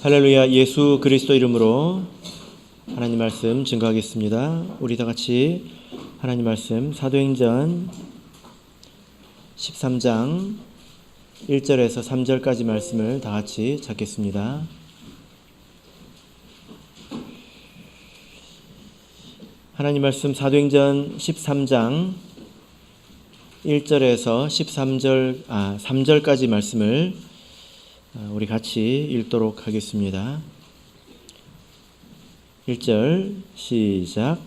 할렐루야. 예수 그리스도 이름으로 하나님 말씀 증거하겠습니다. 우리 다 같이 하나님 말씀 사도행전 13장 1절에서 3절까지 말씀을 다 같이 찾겠습니다. 하나님 말씀 사도행전 13장 1절에서 3절까지 말씀을 우리 같이 읽도록 하겠습니다. 1절 시작.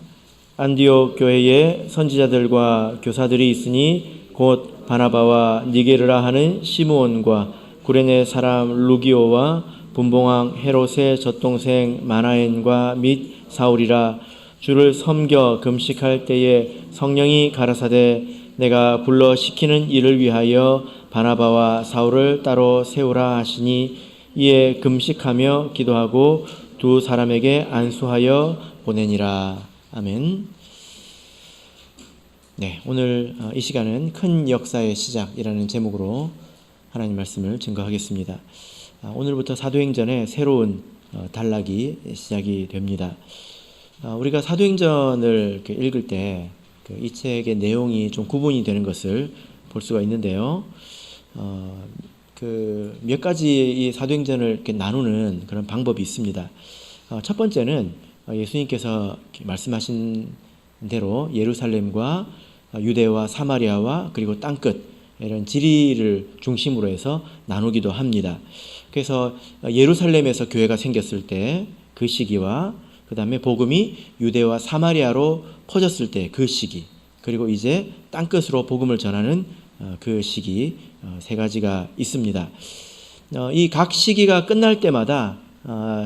안디옥 교회에 선지자들과 교사들이 있으니 곧 바나바와 니게르라 하는 시므온과 구레네 사람 루기오와 분봉왕 헤롯의 젖동생 마나엔과 및 사울이라. 주를 섬겨 금식할 때에 성령이 가라사대 내가 불러 시키는 일을 위하여 바나바와 사울을 따로 세우라 하시니 이에 금식하며 기도하고 두 사람에게 안수하여 보내니라. 아멘. 네, 오늘 이 시간은 큰 역사의 시작이라는 제목으로 하나님 말씀을 증거하겠습니다. 오늘부터 사도행전의 새로운 단락이 시작이 됩니다. 우리가 사도행전을 읽을 때 이 책의 내용이 좀 구분이 되는 것을 볼 수가 있는데요. 몇 가지 이 사도행전을 이렇게 나누는 그런 방법이 있습니다. 첫 번째는 예수님께서 말씀하신 대로 예루살렘과 유대와 사마리아와 그리고 땅끝 이런 지리를 중심으로 해서 나누기도 합니다. 그래서 예루살렘에서 교회가 생겼을 때 그 시기와 그 다음에 복음이 유대와 사마리아로 퍼졌을 때 그 시기, 그리고 이제 땅끝으로 복음을 전하는 그 시기, 세 가지가 있습니다. 이 각 시기가 끝날 때마다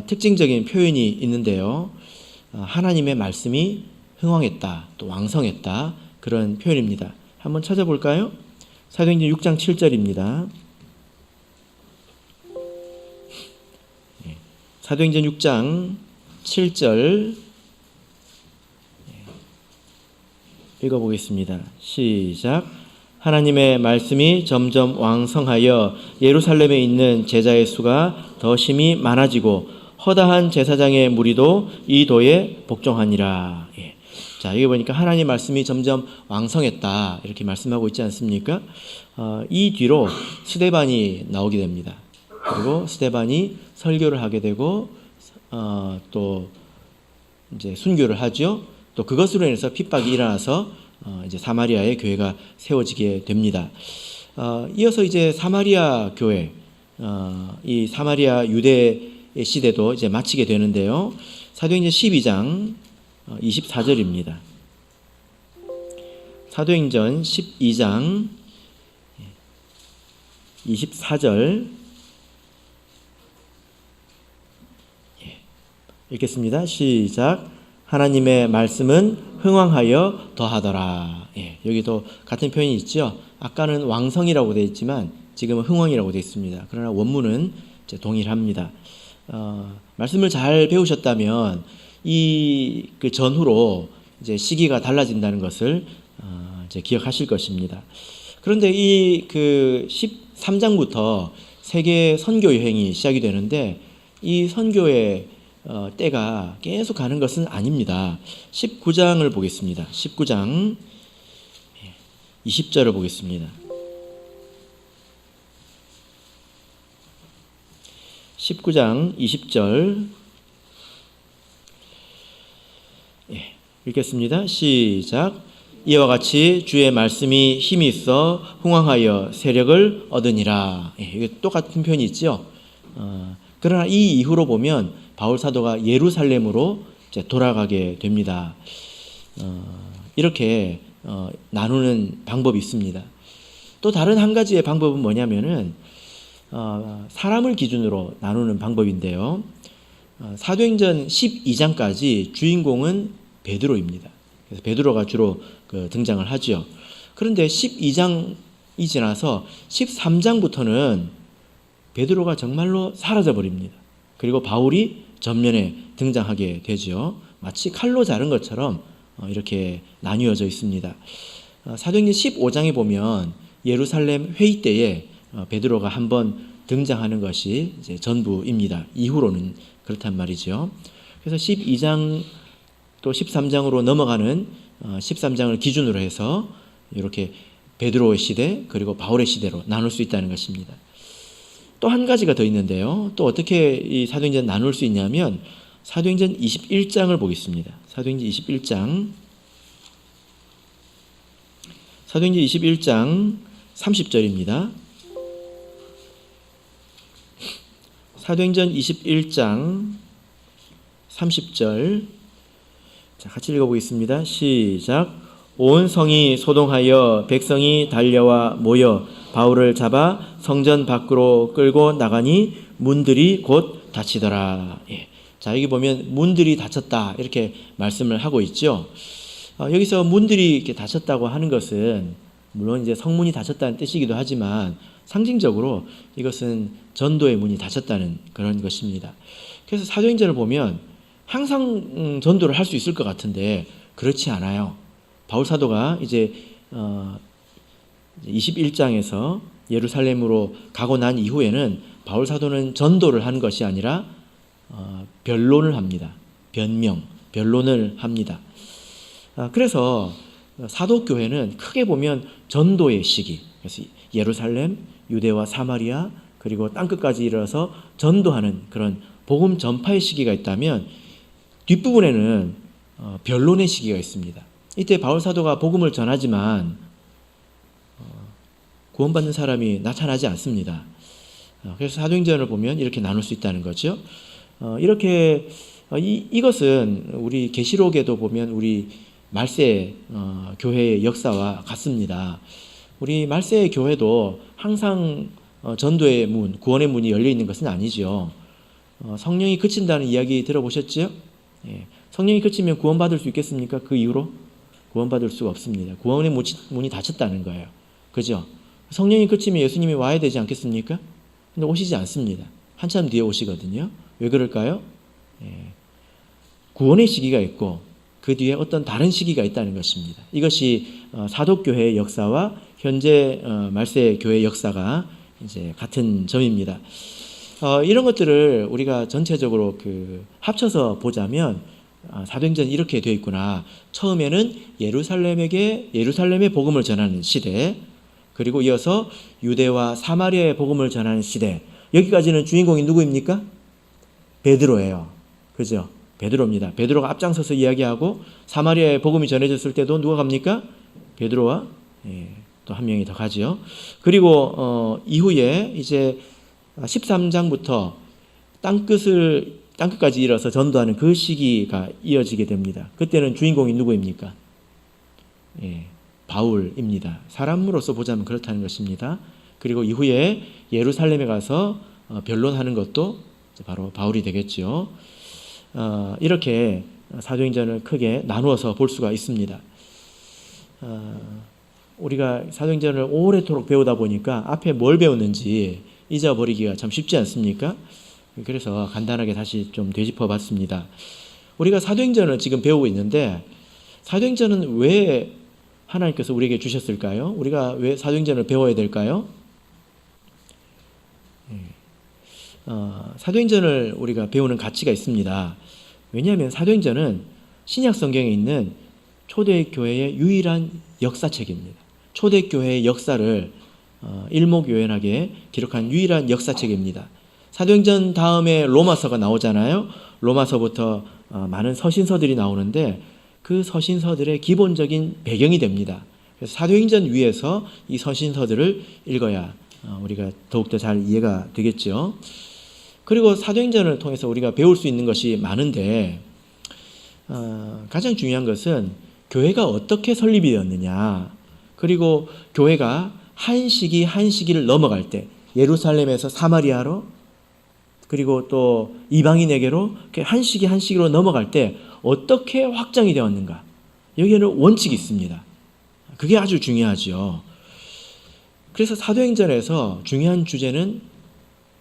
특징적인 표현이 있는데요. 하나님의 말씀이 흥왕했다, 또 왕성했다, 그런 표현입니다. 한번 찾아볼까요? 사도행전 6장 7절입니다. 사도행전 6장 7절 읽어보겠습니다. 시작. 하나님의 말씀이 점점 왕성하여 예루살렘에 있는 제자의 수가 더 심히 많아지고 허다한 제사장의 무리도 이 도에 복종하니라. 자, 여기 보니까 하나님의 말씀이 점점 왕성했다 이렇게 말씀하고 있지 않습니까? 이 뒤로 스데반이 나오게 됩니다. 그리고 스데반이 설교를 하게 되고 또 이제 순교를 하죠. 또 그것으로 인해서 핍박이 일어나서 이제 사마리아의 교회가 세워지게 됩니다. 이어서 이제 사마리아 교회, 이 사마리아 유대 시대도 이제 마치게 되는데요. 사도행전 12장 24절입니다. 사도행전 12장 24절 읽겠습니다. 시작. 하나님의 말씀은 흥왕하여 더하더라. 여기도 같은 표현이 있죠. 아까는 왕성이라고 되어 있지만 지금은 흥왕이라고 되어 있습니다. 그러나 원문은 이제 동일합니다. 말씀을 잘 배우셨다면 그 전후로 이제 시기가 달라진다는 것을 이제 기억하실 것입니다. 그런데 이 13장부터 세계 선교 여행이 시작이 되는데 이 선교의 때가 계속 가는 것은 아닙니다. 19장을 보겠습니다. 19장 20절을 보겠습니다. 19장 20절 읽겠습니다. 시작. 이와 같이 주의 말씀이 힘이 있어 흥왕하여 세력을 얻으니라. 이게 똑같은 표현이 있죠. 그러나 이 이후로 보면 바울 사도가 예루살렘으로 이제 돌아가게 됩니다. 이렇게 나누는 방법이 있습니다. 또 다른 한 가지의 방법은 뭐냐면은 사람을 기준으로 나누는 방법인데요. 사도행전 12장까지 주인공은 베드로입니다. 그래서 베드로가 주로 등장을 하죠. 그런데 12장이 지나서 13장부터는 베드로가 정말로 사라져 버립니다. 그리고 바울이 전면에 등장하게 되죠. 마치 칼로 자른 것처럼 이렇게 나뉘어져 있습니다. 사도행전 15장에 보면 예루살렘 회의 때에 베드로가 한번 등장하는 것이 이제 전부입니다. 이후로는 그렇단 말이죠. 그래서 12장 또 13장으로 넘어가는 13장을 기준으로 해서 이렇게 베드로의 시대 그리고 바울의 시대로 나눌 수 있다는 것입니다. 또 한 가지가 더 있는데요. 또 어떻게 이 사도행전 나눌 수 있냐면 사도행전 21장을 보겠습니다. 사도행전 21장 30절입니다. 사도행전 21장 30절 자, 같이 읽어보겠습니다. 시작. 온 성이 소동하여 백성이 달려와 모여 바울을 잡아 성전 밖으로 끌고 나가니 문들이 곧 닫히더라. 예. 자, 여기 보면 문들이 닫혔다 이렇게 말씀을 하고 있죠. 여기서 문들이 이렇게 닫혔다고 하는 것은 물론 이제 성문이 닫혔다는 뜻이기도 하지만 상징적으로 이것은 전도의 문이 닫혔다는 그런 것입니다. 그래서 사도행전을 보면 항상 전도를 할 수 있을 것 같은데 그렇지 않아요. 바울 사도가 이제 21장에서 예루살렘으로 가고 난 이후에는 바울 사도는 전도를 하는 것이 아니라 변론을 합니다. 변론을 합니다. 그래서 사도교회는 크게 보면 전도의 시기, 그래서 예루살렘, 유대와 사마리아 그리고 땅끝까지 이르러서 전도하는 그런 복음 전파의 시기가 있다면 뒷부분에는 변론의 시기가 있습니다. 이때 바울 사도가 복음을 전하지만 구원받는 사람이 나타나지 않습니다. 그래서 사도행전을 보면 이렇게 나눌 수 있다는 거죠. 이렇게 이것은 우리 계시록에도 보면 우리 말세 교회의 역사와 같습니다. 우리 말세 교회도 항상 전도의 문, 구원의 문이 열려 있는 것은 아니죠. 성령이 그친다는 이야기 들어보셨죠? 예. 성령이 그치면 구원받을 수 있겠습니까? 그 이후로? 구원받을 수가 없습니다. 구원의 문이 닫혔다는 거예요. 그죠? 성령이 그치면 예수님이 와야 되지 않겠습니까? 근데 오시지 않습니다. 한참 뒤에 오시거든요. 왜 그럴까요? 예. 구원의 시기가 있고 그 뒤에 어떤 다른 시기가 있다는 것입니다. 이것이 사도교회의 역사와 현재 말세 교회의 역사가 이제 같은 점입니다. 이런 것들을 우리가 전체적으로 합쳐서 보자면 사도행전이 이렇게 되어 있구나. 처음에는 예루살렘의 복음을 전하는 시대, 그리고 이어서 유대와 사마리아의 복음을 전하는 시대. 여기까지는 주인공이 누구입니까? 베드로예요. 그죠? 베드로입니다. 베드로가 앞장서서 이야기하고 사마리아의 복음이 전해졌을 때도 누가 갑니까? 베드로와 또 한 명이 더 가죠. 그리고 이후에 이제 13장부터 땅끝까지 이뤄서 전도하는 그 시기가 이어지게 됩니다. 그때는 주인공이 누구입니까? 바울입니다. 사람으로서 보자면 그렇다는 것입니다. 그리고 이후에 예루살렘에 가서 변론하는 것도 바로 바울이 되겠죠. 이렇게 사도행전을 크게 나누어서 볼 수가 있습니다. 우리가 사도행전을 오래도록 배우다 보니까 앞에 뭘 배웠는지 잊어버리기가 참 쉽지 않습니까? 그래서 간단하게 다시 좀 되짚어 봤습니다. 우리가 사도행전을 지금 배우고 있는데 사도행전은 왜 하나님께서 우리에게 주셨을까요? 우리가 왜 사도행전을 배워야 될까요? 사도행전을 우리가 배우는 가치가 있습니다. 왜냐하면 사도행전은 신약 성경에 있는 초대교회의 유일한 역사책입니다. 초대교회의 역사를 일목요연하게 기록한 유일한 역사책입니다. 사도행전 다음에 로마서가 나오잖아요. 로마서부터 많은 서신서들이 나오는데 그 서신서들의 기본적인 배경이 됩니다. 그래서 사도행전 위에서 이 서신서들을 읽어야 우리가 더욱더 잘 이해가 되겠죠. 그리고 사도행전을 통해서 우리가 배울 수 있는 것이 많은데 가장 중요한 것은 교회가 어떻게 설립이 되었느냐, 그리고 교회가 한 시기를 넘어갈 때 예루살렘에서 사마리아로 그리고 또 이방인에게로 한 시기로 넘어갈 때 어떻게 확장이 되었는가, 여기에는 원칙이 있습니다. 그게 아주 중요하죠. 그래서 사도행전에서 중요한 주제는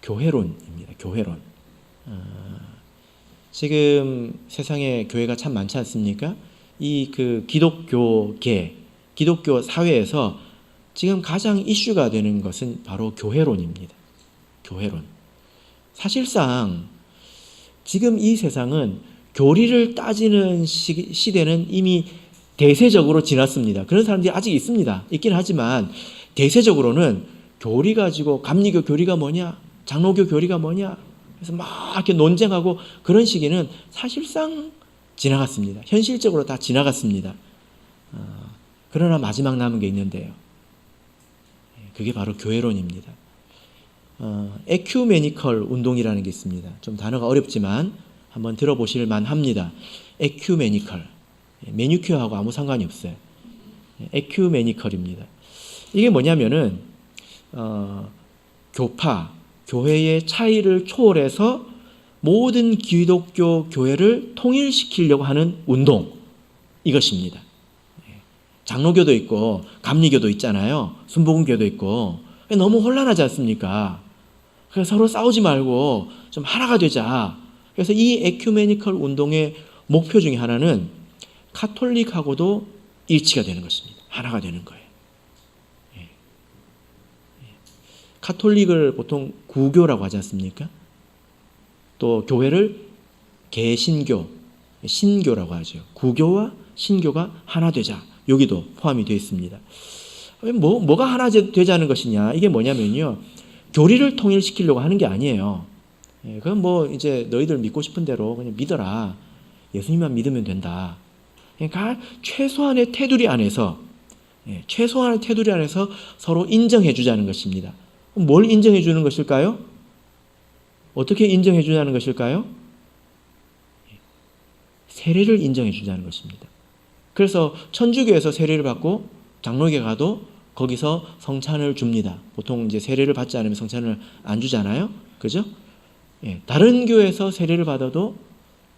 교회론입니다. 교회론. 지금 세상에 교회가 참 많지 않습니까? 이 기독교 사회에서 지금 가장 이슈가 되는 것은 바로 교회론입니다. 교회론. 사실상 지금 이 세상은 교리를 따지는 시대는 이미 대세적으로 지났습니다. 그런 사람들이 아직 있습니다. 있긴 하지만 대세적으로는 교리 가지고 감리교 교리가 뭐냐, 장로교 교리가 뭐냐, 그래서 막 이렇게 논쟁하고 그런 시기는 사실상 지나갔습니다. 현실적으로 다 지나갔습니다. 그러나 마지막 남은 게 있는데요. 그게 바로 교회론입니다. 에큐메니컬 운동이라는 게 있습니다. 좀 단어가 어렵지만 한번 들어보실 만합니다. 에큐메니컬. 매니큐어하고 아무 상관이 없어요. 에큐메니컬입니다. 이게 뭐냐면은 교파, 교회의 차이를 초월해서 모든 기독교 교회를 통일시키려고 하는 운동, 이것입니다. 장로교도 있고 감리교도 있잖아요. 순복음교도 있고. 너무 혼란하지 않습니까? 그래서 서로 싸우지 말고 좀 하나가 되자. 그래서 이 에큐메니컬 운동의 목표 중에 하나는 카톨릭하고도 일치가 되는 것입니다. 하나가 되는 거예요. 카톨릭을 보통 구교라고 하지 않습니까? 또 교회를 개신교, 신교라고 하죠. 구교와 신교가 하나 되자. 여기도 포함이 되어 있습니다. 뭐가 하나 되자는 것이냐? 이게 뭐냐면요. 교리를 통일시키려고 하는 게 아니에요. 그건 뭐 이제 너희들 믿고 싶은 대로 그냥 믿어라. 예수님만 믿으면 된다. 그러니까 최소한의 테두리 안에서 서로 인정해 주자는 것입니다. 뭘 인정해 주는 것일까요? 어떻게 인정해 주자는 것일까요? 세례를 인정해 주자는 것입니다. 그래서 천주교에서 세례를 받고 장로교에 가도 거기서 성찬을 줍니다. 보통 이제 세례를 받지 않으면 성찬을 안 주잖아요. 그죠? 다른 교회에서 세례를 받아도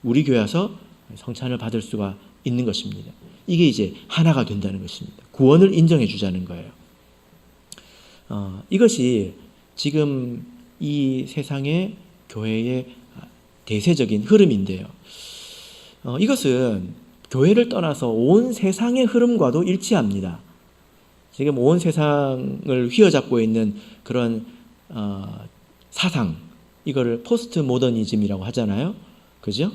우리 교회 와서 성찬을 받을 수가 있는 것입니다. 이게 이제 하나가 된다는 것입니다. 구원을 인정해 주자는 거예요. 이것이 지금 이 세상의 교회의 대세적인 흐름인데요. 이것은 교회를 떠나서 온 세상의 흐름과도 일치합니다. 지금 온 세상을 휘어잡고 있는 그런 사상, 이거를 포스트 모더니즘이라고 하잖아요. 그죠?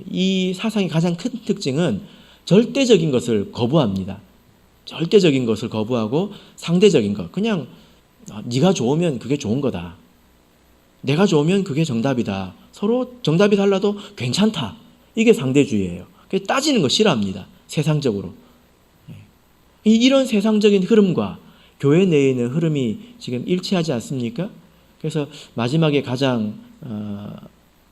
이 사상의 가장 큰 특징은 절대적인 것을 거부합니다. 절대적인 것을 거부하고 상대적인 것, 그냥 네가 좋으면 그게 좋은 거다. 내가 좋으면 그게 정답이다. 서로 정답이 달라도 괜찮다. 이게 상대주의예요. 따지는 거 싫어합니다. 세상적으로. 이런 세상적인 흐름과 교회 내에 있는 흐름이 지금 일치하지 않습니까? 그래서 마지막에 가장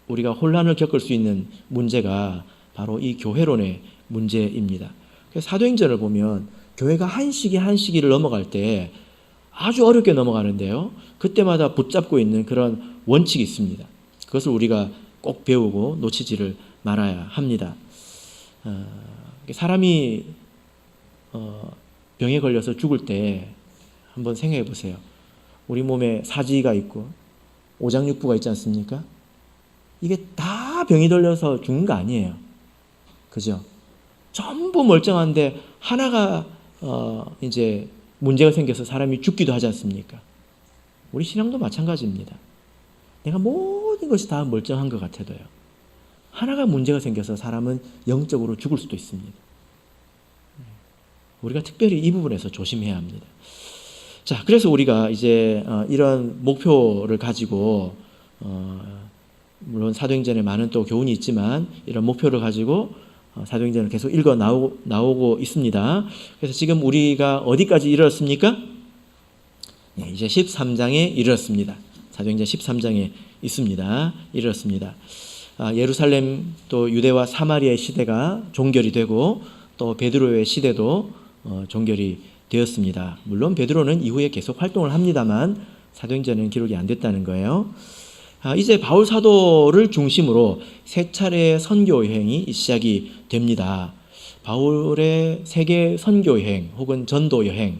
우리가 혼란을 겪을 수 있는 문제가 바로 이 교회론의 문제입니다. 그래서 사도행전을 보면 교회가 한 시기 한 시기를 넘어갈 때 아주 어렵게 넘어가는데요. 그때마다 붙잡고 있는 그런 원칙이 있습니다. 그것을 우리가 꼭 배우고 놓치지를 말아야 합니다. 사람이 병에 걸려서 죽을 때 한번 생각해 보세요. 우리 몸에 사지가 있고 오장육부가 있지 않습니까? 이게 다 병이 들려서 죽는 거 아니에요. 그죠? 전부 멀쩡한데 하나가 이제 문제가 생겨서 사람이 죽기도 하지 않습니까? 우리 신앙도 마찬가지입니다. 내가 모든 것이 다 멀쩡한 것 같아도요. 하나가 문제가 생겨서 사람은 영적으로 죽을 수도 있습니다. 우리가 특별히 이 부분에서 조심해야 합니다. 자, 그래서 우리가 이제 이런 목표를 가지고 물론 사도행전에 많은 또 교훈이 있지만 이런 목표를 가지고 사도행전을 계속 읽어 나오고 있습니다. 그래서 지금 우리가 어디까지 이르렀습니까? 네, 이제 13장에 이르렀습니다. 사도행전 13장에 있습니다. 이르렀습니다. 예루살렘 또 유대와 사마리아의 시대가 종결이 되고 또 베드로의 시대도 종결이 되었습니다. 물론 베드로는 이후에 계속 활동을 합니다만 사도행전은 기록이 안 됐다는 거예요. 이제 바울 사도를 중심으로 세 차례의 선교 여행이 시작이 됩니다. 바울의 세계 선교 여행 혹은 전도 여행,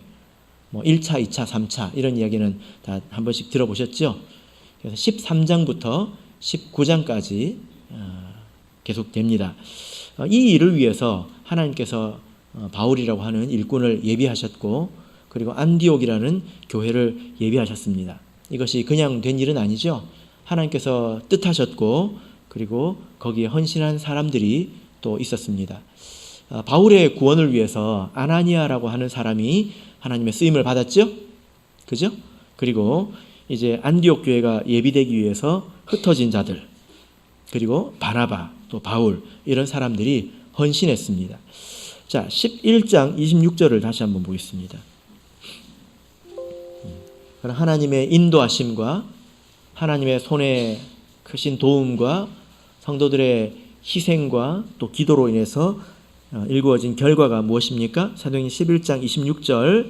1차, 2차, 3차 이런 이야기는 다 한 번씩 들어보셨죠? 그래서 13장부터 19장까지 계속됩니다. 이 일을 위해서 하나님께서 바울이라고 하는 일꾼을 예비하셨고 그리고 안디옥이라는 교회를 예비하셨습니다. 이것이 그냥 된 일은 아니죠. 하나님께서 뜻하셨고 그리고 거기에 헌신한 사람들이 또 있었습니다. 바울의 구원을 위해서 아나니아라고 하는 사람이 하나님의 쓰임을 받았죠. 그죠? 그리고 이제 안디옥 교회가 예비되기 위해서 흩어진 자들, 그리고 바나바, 또 바울, 이런 사람들이 헌신했습니다. 자, 11장 26절을 다시 한번 보겠습니다. 하나님의 인도하심과 하나님의 손에 크신 도움과 성도들의 희생과 또 기도로 인해서 일구어진 결과가 무엇입니까? 사도행전 11장 26절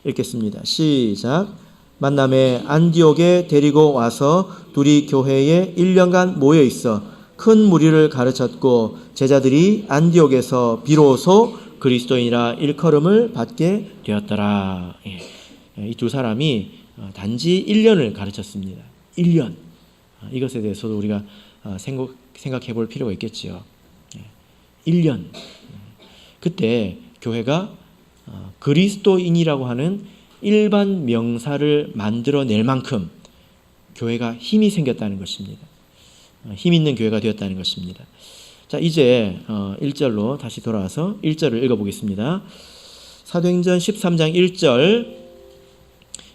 읽겠습니다. 시작. 만남에 안디옥에 데리고 와서 둘이 교회에 1년간 모여 있어 큰 무리를 가르쳤고 제자들이 안디옥에서 비로소 그리스도인이라 일컬음을 받게 되었더라. 이 두 사람이 단지 1년을 가르쳤습니다. 1년. 이것에 대해서도 우리가 생각해 볼 필요가 있겠지요. 1년. 그때 교회가 그리스도인이라고 하는 일반 명사를 만들어낼 만큼 교회가 힘이 생겼다는 것입니다. 힘 있는 교회가 되었다는 것입니다. 자, 이제 1절로 다시 돌아와서 1절을 읽어보겠습니다. 사도행전 13장 1절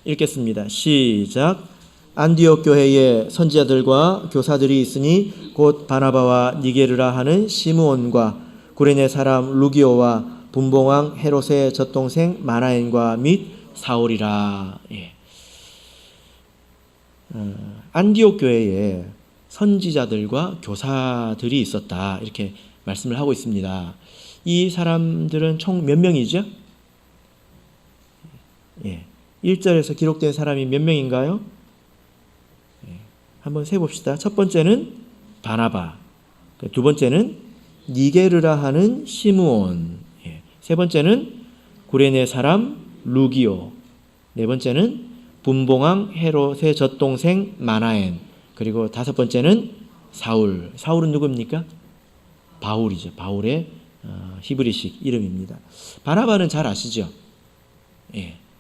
읽겠습니다. 시작. 안디옥 교회에 선지자들과 교사들이 있으니 곧 바나바와 니게르라 하는 시므온과 구레네 사람 루기오와 분봉왕 헤롯의 젖동생 마나엔과 및 사울이라. 안디옥 교회에 선지자들과 교사들이 있었다, 이렇게 말씀을 하고 있습니다. 이 사람들은 총 몇 명이죠? 1절에서 기록된 사람이 몇 명인가요? 한번 세봅시다. 첫 번째는 바나바, 두 번째는 니게르라 하는 시므온, 세 번째는 구레네 사람 루기오, 네 번째는 분봉왕 헤롯의 젖동생 마나엔, 그리고 다섯 번째는 사울. 사울은 누굽니까? 바울이죠. 바울의 히브리식 이름입니다. 바나바는 잘 아시죠?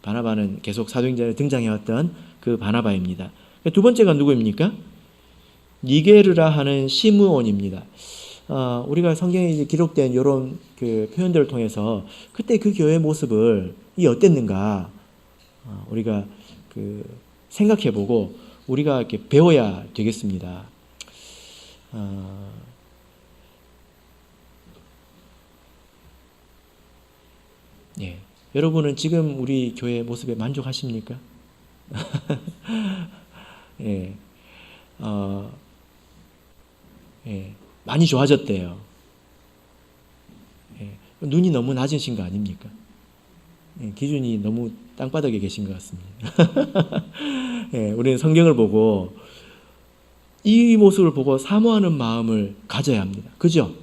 바나바는 계속 사도행전에 등장해왔던 그 바나바입니다. 두 번째가 누구입니까? 니게르라 하는 시므온입니다. 우리가 성경에 이제 기록된 이런 그 표현들을 통해서 그때 그 교회의 모습을 어땠는가 우리가 생각해보고 우리가 이렇게 배워야 되겠습니다. 여러분은 지금 우리 교회 모습에 만족하십니까? 많이 좋아졌대요. 눈이 너무 낮으신 거 아닙니까? 기준이 너무 땅바닥에 계신 것 같습니다. 우리는 성경을 보고 이 모습을 보고 사모하는 마음을 가져야 합니다. 그죠?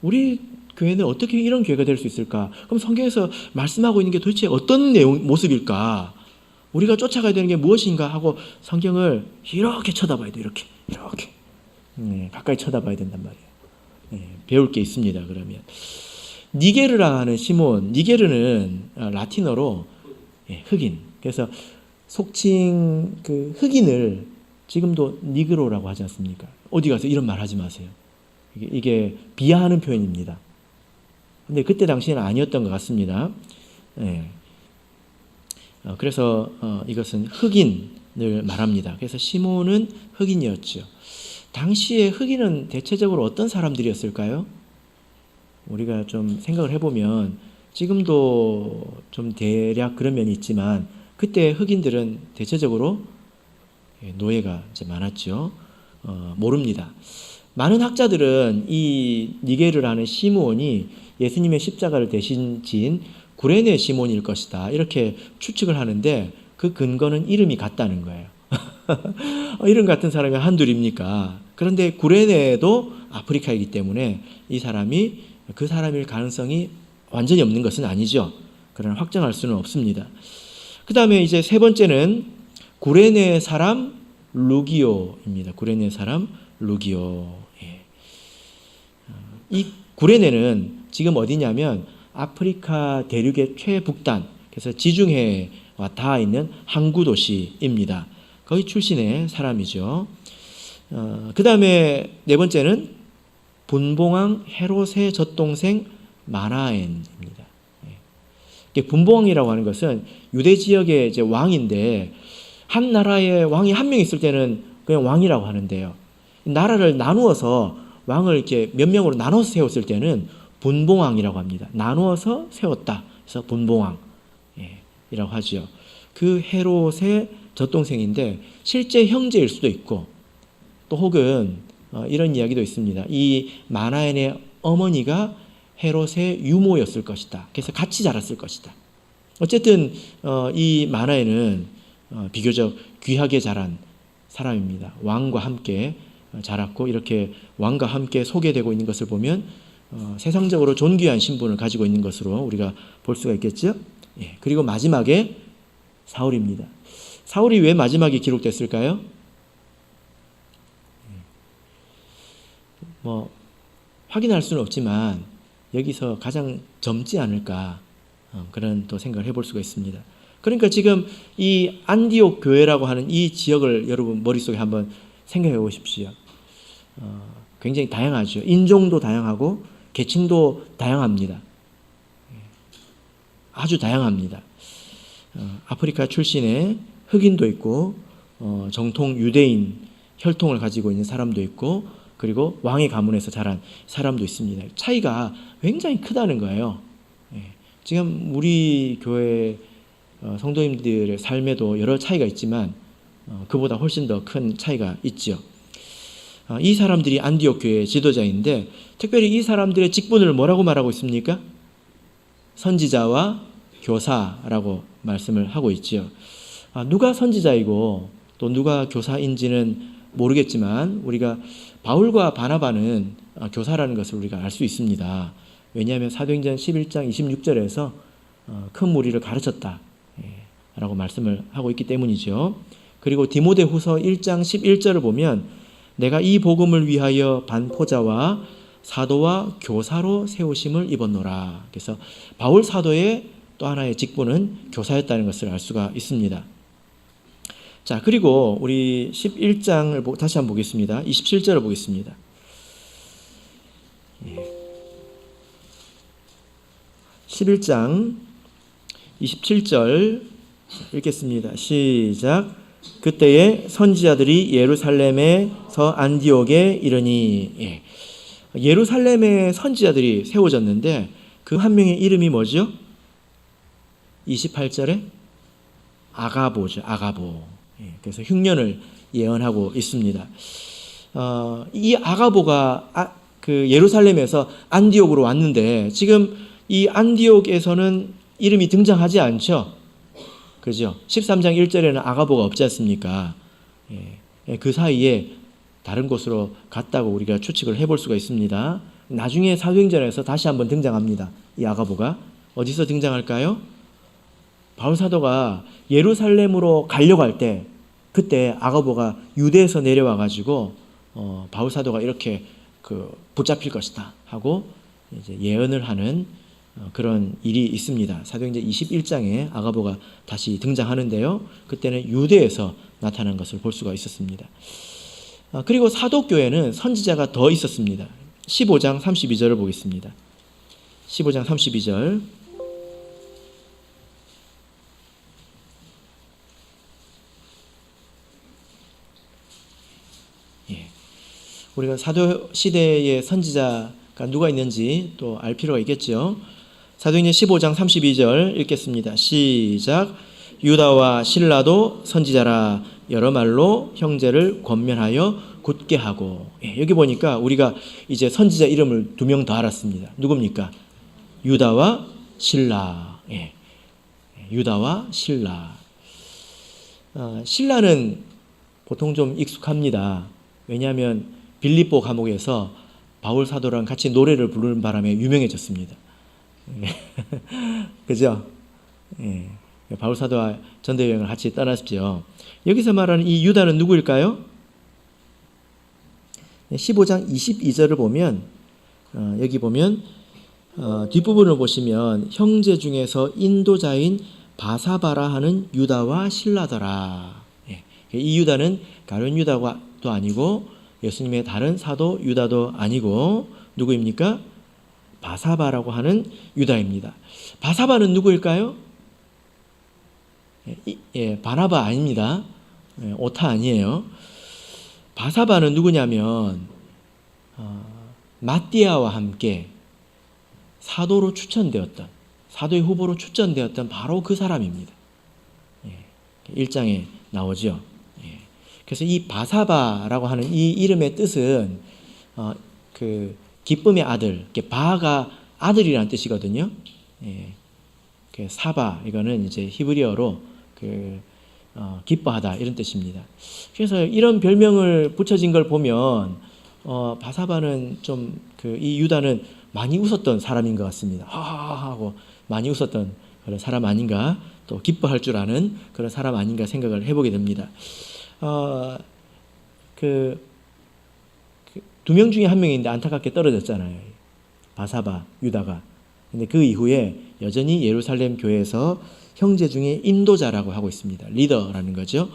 우리 교회는 어떻게 이런 교회가 될 수 있을까? 그럼 성경에서 말씀하고 있는 게 도대체 어떤 모습일까? 우리가 쫓아가야 되는 게 무엇인가 하고 성경을 이렇게 쳐다봐야 돼요. 이렇게. 가까이 쳐다봐야 된단 말이에요. 배울 게 있습니다. 그러면 니게르라 하는 시몬, 니게르는 라틴어로 흑인. 그래서 속칭 그 흑인을 지금도 니그로라고 하지 않습니까? 어디 가서 이런 말 하지 마세요. 이게 비하하는 표현입니다. 근데 그때 당시에는 아니었던 것 같습니다. 그래서 이것은 흑인을 말합니다. 그래서 시몬은 흑인이었죠. 당시에 흑인은 대체적으로 어떤 사람들이었을까요? 우리가 좀 생각을 해보면 지금도 좀 대략 그런 면이 있지만 그때 흑인들은 대체적으로 노예가 이제 많았죠. 모릅니다. 많은 학자들은 이 니게르라는 시므온이 예수님의 십자가를 대신 지은 구레네 시몬일 것이다, 이렇게 추측을 하는데 그 근거는 이름이 같다는 거예요. 이름 같은 사람이 한둘입니까? 그런데 구레네도 아프리카이기 때문에 이 사람이 그 사람일 가능성이 완전히 없는 것은 아니죠. 그러나 확정할 수는 없습니다. 그 다음에 이제 세 번째는 구레네 사람 루기오입니다. 구레네 사람 루기오. 이 구레네는 지금 어디냐면 아프리카 대륙의 최북단, 그래서 지중해 닿아 있는 항구 도시입니다. 거기 출신의 사람이죠. 그 다음에 네 번째는 분봉왕 헤롯의 젖동생 마나엔입니다. 분봉왕이라고 하는 것은 유대 지역의 이제 왕인데, 한 나라에 왕이 한 명 있을 때는 그냥 왕이라고 하는데요. 나라를 나누어서 왕을 이렇게 몇 명으로 나눠서 세웠을 때는 분봉왕이라고 합니다. 나누어서 세웠다. 그래서 분봉왕 이라고 하죠. 그 헤롯의 젖동생인데 실제 형제일 수도 있고, 또 혹은 이런 이야기도 있습니다. 이 마나엔의 어머니가 헤롯의 유모였을 것이다. 그래서 같이 자랐을 것이다. 어쨌든 이 마나엔은 비교적 귀하게 자란 사람입니다. 왕과 함께 자랐고, 이렇게 왕과 함께 소개되고 있는 것을 보면 세상적으로 존귀한 신분을 가지고 있는 것으로 우리가 볼 수가 있겠죠. 그리고 마지막에 사울입니다. 사울이 왜 마지막에 기록됐을까요? 확인할 수는 없지만 여기서 가장 젊지 않을까, 그런 또 생각을 해볼 수가 있습니다. 그러니까 지금 이 안디옥 교회라고 하는 이 지역을 여러분 머릿속에 한번 생각해 보십시오. 굉장히 다양하죠. 인종도 다양하고 계층도 다양합니다. 아주 다양합니다. 아프리카 출신의 흑인도 있고, 정통 유대인 혈통을 가지고 있는 사람도 있고, 그리고 왕의 가문에서 자란 사람도 있습니다. 차이가 굉장히 크다는 거예요. 지금 우리 교회 성도님들의 삶에도 여러 차이가 있지만 그보다 훨씬 더 큰 차이가 있죠. 이 사람들이 안디옥 교회의 지도자인데, 특별히 이 사람들의 직분을 뭐라고 말하고 있습니까? 선지자와 교사라고 말씀을 하고 있죠. 누가 선지자이고 또 누가 교사인지는 모르겠지만 우리가 바울과 바나바는 교사라는 것을 우리가 알 수 있습니다. 왜냐하면 사도행전 11장 26절에서 큰 무리를 가르쳤다 라고 말씀을 하고 있기 때문이죠. 그리고 디모데후서 1장 11절을 보면 내가 이 복음을 위하여 반포자와 사도와 교사로 세우심을 입었노라. 그래서 바울 사도의 또 하나의 직분은 교사였다는 것을 알 수가 있습니다. 자, 그리고 우리 11장을 다시 한번 보겠습니다. 27절을 보겠습니다. 11장 27절 읽겠습니다. 시작. 그때에 선지자들이 예루살렘에서 안디옥에 이르니. 예루살렘에 선지자들이 세워졌는데 그 한 명의 이름이 뭐죠? 28절에 아가보죠. 아가보. 그래서 흉년을 예언하고 있습니다. 이 아가보가 그 예루살렘에서 안디옥으로 왔는데 지금 이 안디옥에서는 이름이 등장하지 않죠. 그죠? 13장 1절에는 아가보가 없지 않습니까? 그 사이에 다른 곳으로 갔다고 우리가 추측을 해볼 수가 있습니다. 나중에 사도행전에서 다시 한번 등장합니다. 이 아가보가 어디서 등장할까요? 바울 사도가 예루살렘으로 가려고 할 때 그때 아가보가 유대에서 내려와 가지고 바울 사도가 이렇게 붙잡힐 것이다 하고 이제 예언을 하는 그런 일이 있습니다. 사도행전 21장에 아가보가 다시 등장하는데요. 그때는 유대에서 나타난 것을 볼 수가 있었습니다. 그리고 사도교회는 선지자가 더 있었습니다. 15장 32절을 보겠습니다. 15장 32절. 우리가 사도 시대의 선지자가 누가 있는지 또 알 필요가 있겠죠. 사도행전 15장 32절 읽겠습니다. 시작. 유다와 실라도 선지자라 여러 말로 형제를 권면하여 굳게 하고. 여기 보니까 우리가 이제 선지자 이름을 두 명 더 알았습니다. 누굽니까? 유다와 실라. 유다와 실라. 실라는 보통 좀 익숙합니다. 왜냐하면 빌립보 감옥에서 바울 사도랑 같이 노래를 부르는 바람에 유명해졌습니다. 그죠? 바울 사도와 전도 여행을 같이 떠났죠. 여기서 말하는 이 유다는 누구일까요? 15장 22절을 보면 여기 보면 뒷부분을 보시면 형제 중에서 인도자인 바사바라 하는 유다와 실라더라. 예. 이 유다는 가룟 유다도 아니고 예수님의 다른 사도 유다도 아니고 누구입니까? 바사바라고 하는 유다입니다. 바사바는 누구일까요? 바나바 아닙니다. 오타 아니에요. 바사바는 누구냐면 마띠아와 함께 사도로 추천되었던, 사도의 후보로 추천되었던 바로 그 사람입니다. 1장에 나오죠. 그래서 이 바사바라고 하는 이 이름의 뜻은 그 기쁨의 아들, 바가 아들이라는 뜻이거든요. 그 사바, 이거는 이제 히브리어로 기뻐하다 이런 뜻입니다. 그래서 이런 별명을 붙여진 걸 보면 바사바는 좀 이 유다는 많이 웃었던 사람인 것 같습니다. 하하하고 많이 웃었던 그런 사람 아닌가, 또 기뻐할 줄 아는 그런 사람 아닌가 생각을 해보게 됩니다. 두 명 중에 한 명인데 안타깝게 떨어졌잖아요. 바사바, 유다가. 근데 그 이후에 여전히 예루살렘 교회에서 형제 중에 인도자라고 하고 있습니다. 리더라는 거죠.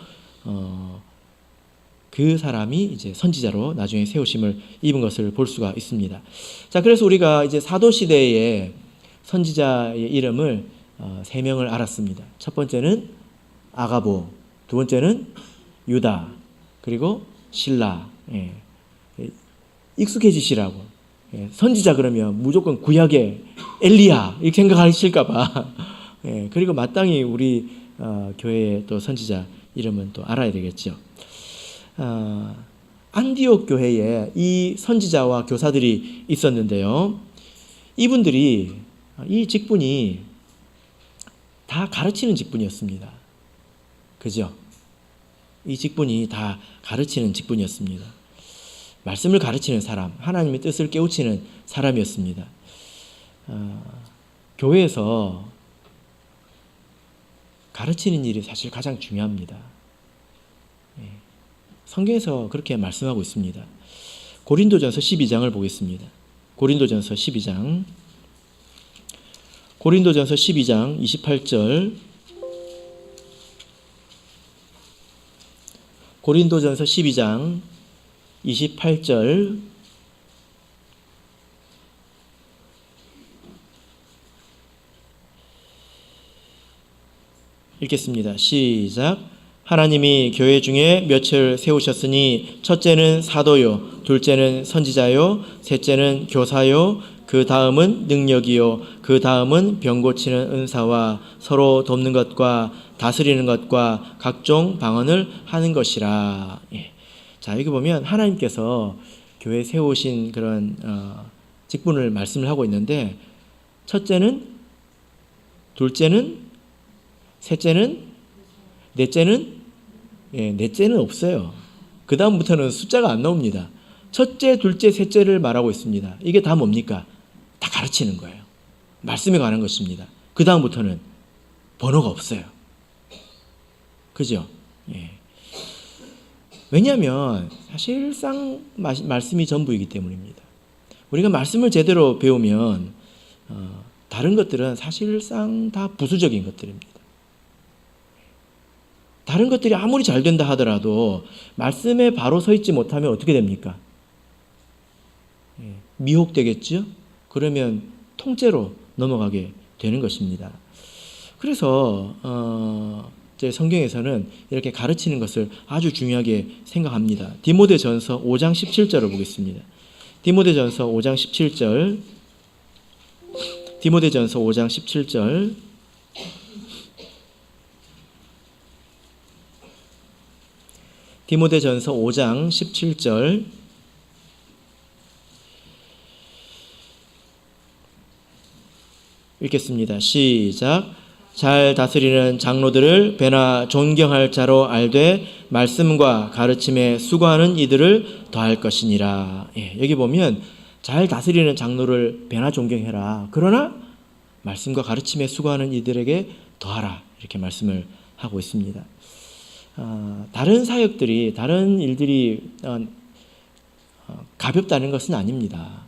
그 사람이 이제 선지자로 나중에 세우심을 입은 것을 볼 수가 있습니다. 자, 그래서 우리가 이제 사도 시대의 선지자의 이름을 3명을 알았습니다. 첫 번째는 아가보, 두 번째는 유다, 그리고 실라. 익숙해지시라고. 선지자 그러면 무조건 구약의 엘리야 이렇게 생각하실까봐. 그리고 마땅히 우리 교회의 또 선지자 이름은 또 알아야 되겠죠. 안디옥 교회에 이 선지자와 교사들이 있었는데요. 이분들이 이 직분이 다 가르치는 직분이었습니다. 그죠? 이 직분이 다 가르치는 직분이었습니다. 말씀을 가르치는 사람, 하나님의 뜻을 깨우치는 사람이었습니다. 교회에서 가르치는 일이 사실 가장 중요합니다. 성경에서 그렇게 말씀하고 있습니다. 고린도전서 12장을 보겠습니다. 고린도전서 12장 28절, 고린도전서 12장 28절 읽겠습니다. 시작. 하나님이 교회 중에 몇을 세우셨으니 첫째는 사도요, 둘째는 선지자요, 셋째는 교사요, 그 다음은 능력이요, 그 다음은 병 고치는 은사와 서로 돕는 것과 다스리는 것과 각종 방언을 하는 것이라. 자, 여기 보면 하나님께서 교회에 세우신 그런 직분을 말씀을 하고 있는데, 첫째는, 둘째는, 셋째는, 넷째는 없어요. 그 다음부터는 숫자가 안 나옵니다. 첫째, 둘째, 셋째를 말하고 있습니다. 이게 다 뭡니까? 다 가르치는 거예요. 말씀에 관한 것입니다. 그 다음부터는 번호가 없어요. 그죠? 왜냐하면 사실상 말씀이 전부이기 때문입니다. 우리가 말씀을 제대로 배우면 다른 것들은 사실상 다 부수적인 것들입니다. 다른 것들이 아무리 잘 된다 하더라도 말씀에 바로 서 있지 못하면 어떻게 됩니까? 미혹되겠죠? 그러면 통째로 넘어가게 되는 것입니다. 그래서 제 성경에서는 이렇게 가르치는 것을 아주 중요하게 생각합니다. 디모데전서 5장 17절을 보겠습니다. 디모데전서 5장 17절, 디모데전서 5장 17절, 디모데전서 5장 17절 읽겠습니다. 시작. 잘 다스리는 장로들을 배나 존경할 자로 알되 말씀과 가르침에 수고하는 이들을 더할 것이니라. 여기 보면 잘 다스리는 장로를 배나 존경해라. 그러나 말씀과 가르침에 수고하는 이들에게 더하라. 이렇게 말씀을 하고 있습니다. 다른 사역들이, 다른 일들이 가볍다는 것은 아닙니다.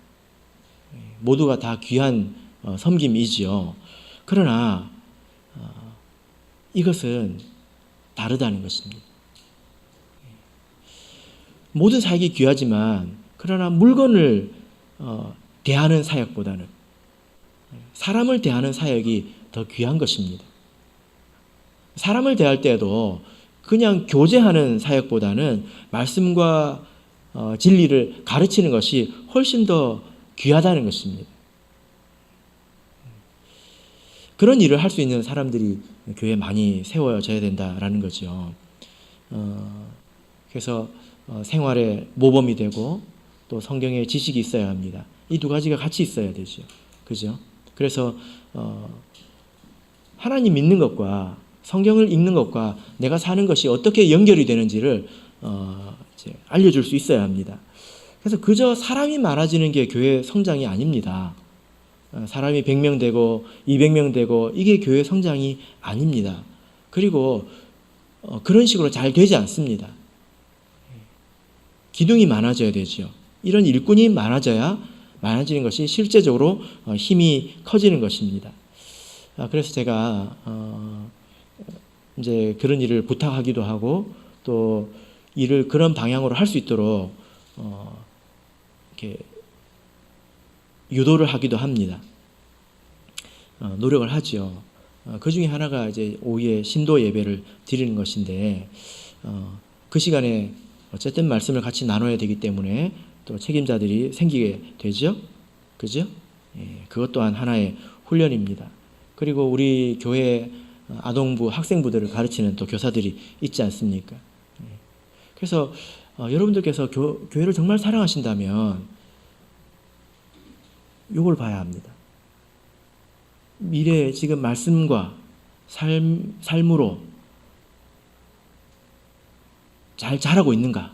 모두가 다 귀한 섬김이지요. 그러나 이것은 다르다는 것입니다. 모든 사역이 귀하지만 그러나 물건을 대하는 사역보다는 사람을 대하는 사역이 더 귀한 것입니다. 사람을 대할 때도 그냥 교제하는 사역보다는 말씀과 진리를 가르치는 것이 훨씬 더 귀하다는 것입니다. 그런 일을 할 수 있는 사람들이 교회에 많이 세워져야 된다라는 거죠. 그래서 생활의 모범이 되고 또 성경의 지식이 있어야 합니다. 이 두 가지가 같이 있어야 되죠. 그죠? 그래서 하나님 믿는 것과 성경을 읽는 것과 내가 사는 것이 어떻게 연결이 되는지를 이제 알려줄 수 있어야 합니다. 그래서 그저 사람이 많아지는 게 교회 성장이 아닙니다. 사람이 100명 되고 200명 되고 이게 교회 성장이 아닙니다. 그리고 그런 식으로 잘 되지 않습니다. 기둥이 많아져야 되죠. 이런 일꾼이 많아지는 것이 실제적으로 힘이 커지는 것입니다. 그래서 제가 이제 그런 일을 부탁하기도 하고 또 일을 그런 방향으로 할 수 있도록 이렇게 유도를 하기도 합니다. 노력을 하죠. 그 중에 하나가 이제 오후에 신도 예배를 드리는 것인데 그 시간에 어쨌든 말씀을 같이 나눠야 되기 때문에 또 책임자들이 생기게 되죠. 그죠? 예, 그것 또한 하나의 훈련입니다. 그리고 우리 교회 아동부, 학생부들을 가르치는 또 교사들이 있지 않습니까? 예. 그래서 여러분들께서 교회를 정말 사랑하신다면 이걸 봐야 합니다. 미래에 지금 말씀과 삶으로 잘 자라고 있는가?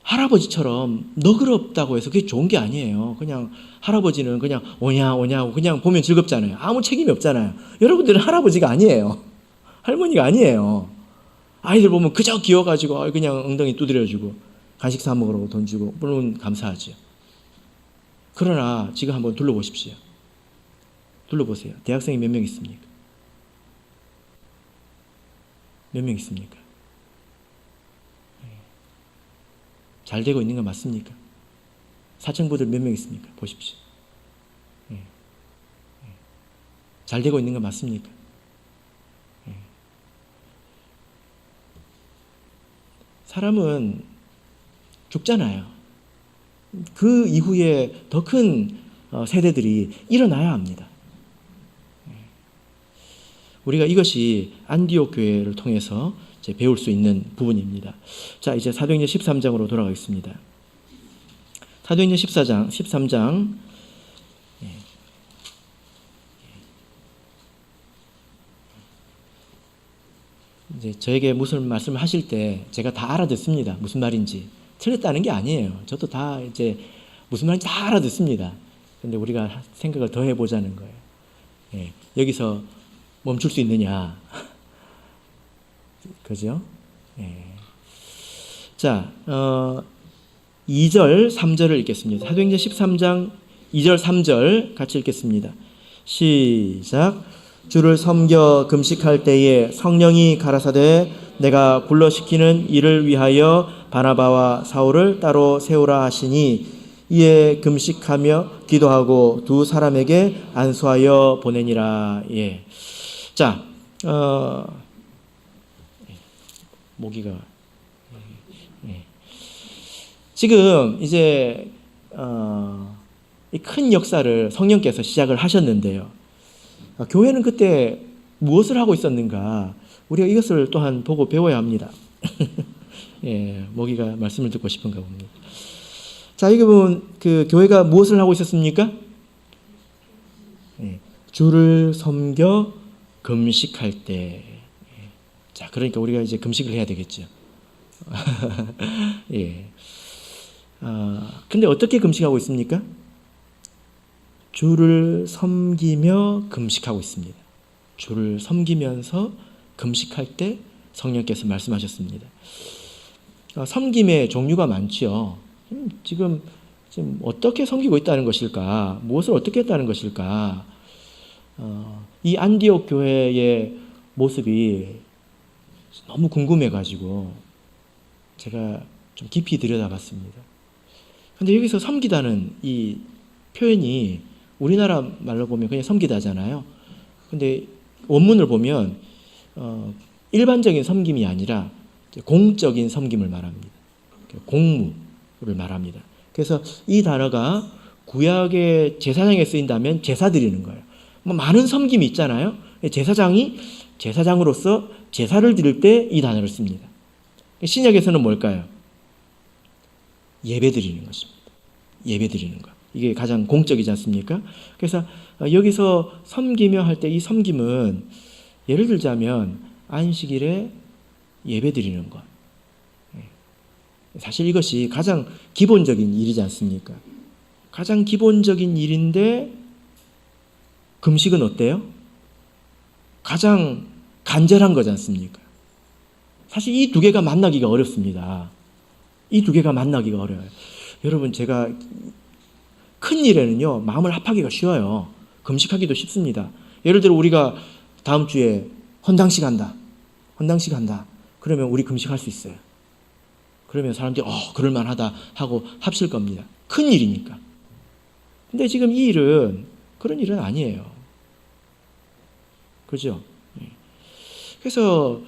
할아버지처럼 너그럽다고 해서 그게 좋은 게 아니에요. 그냥 할아버지는 그냥 오냐고 그냥 보면 즐겁잖아요. 아무 책임이 없잖아요. 여러분들은 할아버지가 아니에요. 할머니가 아니에요. 아이들 보면 그저 귀여워가지고 그냥 엉덩이 두드려주고 간식 사 먹으라고 돈 주고 물론 감사하죠. 그러나 지금 한번 둘러보십시오. 둘러보세요. 대학생이 몇 명 있습니까? 몇 명 있습니까? 잘 되고 있는 거 맞습니까? 사층부들 몇 명 있습니까? 보십시오. 잘 되고 있는 거 맞습니까? 사람은 죽잖아요. 그 이후에 더 큰 세대들이 일어나야 합니다. 우리가 이것이 안디옥 교회를 통해서 이제 배울 수 있는 부분입니다. 자, 이제 사도행전 13장으로 돌아가겠습니다. 사도행전 13장 이제 저에게 무슨 말씀을 하실 때 제가 다 알아듣습니다. 무슨 말인지. 틀렸다는 게 아니에요. 저도 다 이제 무슨 말인지 다 알아듣습니다. 그런데 우리가 생각을 더 해보자는 거예요. 예, 여기서 멈출 수 있느냐. 그죠? 예. 자, 2절, 3절을 읽겠습니다. 사도행전 13장 2절, 3절 같이 읽겠습니다. 시작. 주를 섬겨 금식할 때에 성령이 가라사대 내가 불러시키는 일을 위하여 바나바와 사울을 따로 세우라 하시니 이에 금식하며 기도하고 두 사람에게 안수하여 보내니라. 예. 자, 모기가 지금 이제 이 큰 역사를 성령께서 시작을 하셨는데요. 교회는 그때 무엇을 하고 있었는가? 우리가 이것을 또한 보고 배워야 합니다. 예, 모기가 말씀을 듣고 싶은가 봅니다. 자, 여기 보면 그 교회가 무엇을 하고 있었습니까? 예, 주를 섬겨 금식할 때. 자, 그러니까 우리가 이제 금식을 해야 되겠죠. 예. 근데 어떻게 금식하고 있습니까? 주를 섬기며 금식하고 있습니다. 주를 섬기면서 금식할 때 성령께서 말씀하셨습니다. 섬김의 종류가 많죠. 지금 어떻게 섬기고 있다는 것일까? 무엇을 어떻게 했다는 것일까? 이 안디옥 교회의 모습이 너무 궁금해가지고 제가 좀 깊이 들여다봤습니다. 근데 여기서 섬기다는 이 표현이 우리나라 말로 보면 그냥 섬기다잖아요. 근데 원문을 보면 일반적인 섬김이 아니라 공적인 섬김을 말합니다. 공무를 말합니다. 그래서 이 단어가 구약의 제사장에 쓰인다면 제사 드리는 거예요. 뭐 많은 섬김이 있잖아요. 제사장이 제사장으로서 제사를 드릴 때 이 단어를 씁니다. 신약에서는 뭘까요? 예배 드리는 것입니다. 예배 드리는 것. 이게 가장 공적이지 않습니까? 그래서 여기서 섬기며 할 때 이 섬김은 예를 들자면 안식일에 예배 드리는 것. 사실 이것이 가장 기본적인 일이지 않습니까? 가장 기본적인 일인데 금식은 어때요? 가장 간절한 거지 않습니까? 사실 이 두 개가 만나기가 어렵습니다. 이 두 개가 만나기가 어려워요. 여러분, 제가 큰 일에는요, 마음을 합하기가 쉬워요. 금식하기도 쉽습니다. 예를 들어 우리가 다음 주에 헌당식 한다. 헌당식 한다. 그러면 우리 금식할 수 있어요. 그러면 사람들이 그럴만하다 하고 합칠 겁니다. 큰 일이니까. 근데 지금 이 일은 그런 일은 아니에요. 그죠? 그래서